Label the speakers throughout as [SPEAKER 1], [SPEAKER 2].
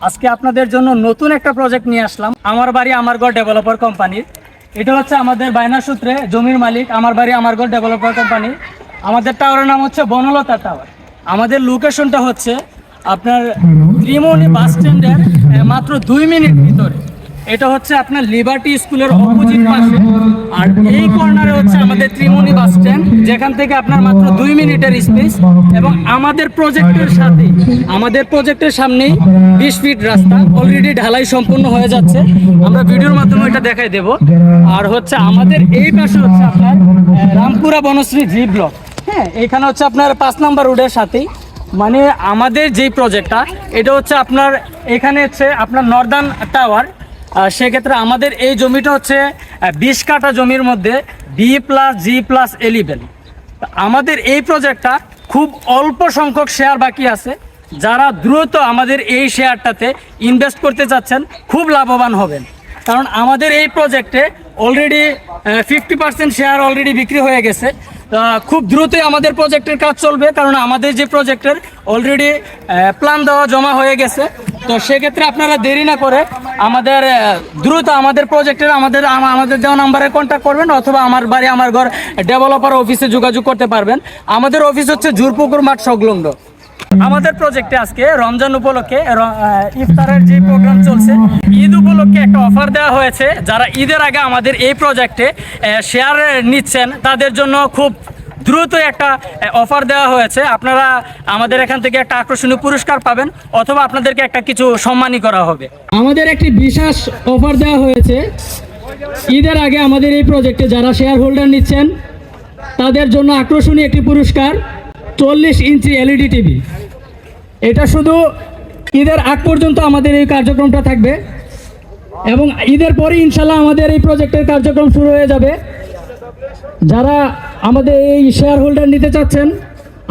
[SPEAKER 1] আজকে আপনাদের জন্য নতুন একটা প্রজেক্ট নিয়ে আসলাম। আমার বাড়ি আমার ঘর ডেভেলপার কোম্পানির। এটা হচ্ছে আমাদের বায়না সূত্রে জমির মালিক আমার বাড়ি আমার ঘর ডেভেলপার কোম্পানি। আমাদের টাওয়ারের নাম হচ্ছে বনলতা টাওয়ার। আমাদের লোকেশনটা হচ্ছে আপনার ত্রিমোহনী বাস স্ট্যান্ডের মাত্র 2 মিনিট ভিতরে। এটা হচ্ছে আপনার লিবার্টি স্কুলের অপোজিট পাশে। আর এই কর্নারে হচ্ছে আমাদের ত্রিমোহনী বাস স্ট্যান্ড, যেখান থেকে আপনার মাত্র 2 মিনিটের স্পেস। এবং আমাদের প্রজেক্টের সাথে আমাদের প্রজেক্টের সামনেই 20 ফিট রাস্তা অলরেডি ঢালাই সম্পূর্ণ হয়ে যাচ্ছে। আমরা ভিডিওর মাধ্যমে এটা দেখাই দেব। আর হচ্ছে আমাদের এই পাশে হচ্ছে আপনার রামপুরা বনশ্রী জি ব্লক। হ্যাঁ, এখানে হচ্ছে আপনার 5 নম্বর রোডের সাথেই, মানে আমাদের যেই প্রজেক্টটা এটা হচ্ছে আপনার এখানে হচ্ছে আপনার নর্দার্ন টাওয়ার। সেক্ষেত্রে আমাদের এই জমিটা হচ্ছে 20 কাঠা জমির মধ্যে B+G+11। আমাদের এই প্রজেক্টটা খুব অল্প সংখ্যক শেয়ার বাকি আছে। যারা দ্রুত আমাদের এই শেয়ারটাতে ইনভেস্ট করতে চাচ্ছেন খুব লাভবান হবেন, কারণ আমাদের এই প্রজেক্টে অলরেডি 50% শেয়ার অলরেডি বিক্রি হয়ে গেছে। খুব দ্রুতই আমাদের প্রজেক্টের কাজ চলবে, কারণ আমাদের যে প্রজেক্টের অলরেডি প্ল্যান দেওয়া জমা হয়ে গেছে। তো সেক্ষেত্রে আপনারা দেরি না করে আমাদের দ্রুত আমাদের প্রজেক্টের আমাদের দেওয়া নাম্বারে কন্ট্যাক্ট করবেন, অথবা আমার বাড়ি আমার ঘর ডেভেলপার অফিসে যোগাযোগ করতে পারবেন। আমাদের অফিস হচ্ছে জুরপুকুর মাঠ সংলগ্ন। আমাদের প্রজেক্টে আজকে রমজান উপলক্ষে ইফতারের যে প্রোগ্রাম চলছে, ঈদ উপলক্ষে একটা অফার দেওয়া হয়েছে। যারা ঈদের আগে আমাদের এই প্রজেক্টে শেয়ার নিচ্ছেন তাদের জন্য খুব দ্রুত একটা অফার দেওয়া হয়েছে। আপনারা আমাদের এখান থেকে একটা আকর্ষণীয় পুরস্কার পাবেন, অথবা আপনাদেরকে একটা কিছু সম্মানী করা হবে। আমাদের একটি বিশেষ অফার দেওয়া হয়েছে ঈদের আগে আমাদের এই প্রজেক্টে যারা শেয়ার হোল্ডার নিচ্ছেন তাদের জন্য আকর্ষণীয় একটি পুরস্কার 40 ইঞ্চি LED টিভি। এটা শুধু ঈদের আগ পর্যন্ত আমাদের এই কার্যক্রমটা থাকবে, এবং ঈদের পরে ইনশাল্লাহ আমাদের এই প্রজেক্টের কার্যক্রম শুরু হয়ে যাবে। যারা আমাদের এই শেয়ার হোল্ডার নিতে চাচ্ছেন,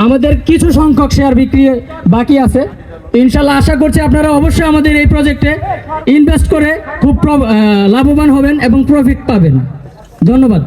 [SPEAKER 1] আমাদের কিছু সংখ্যক শেয়ার বিক্রি বাকি আছে। ইনশাল্লাহ আশা করছি আপনারা অবশ্যই আমাদের এই প্রজেক্টে ইনভেস্ট করে খুব লাভবান হবেন এবং প্রফিট পাবেন। ধন্যবাদ।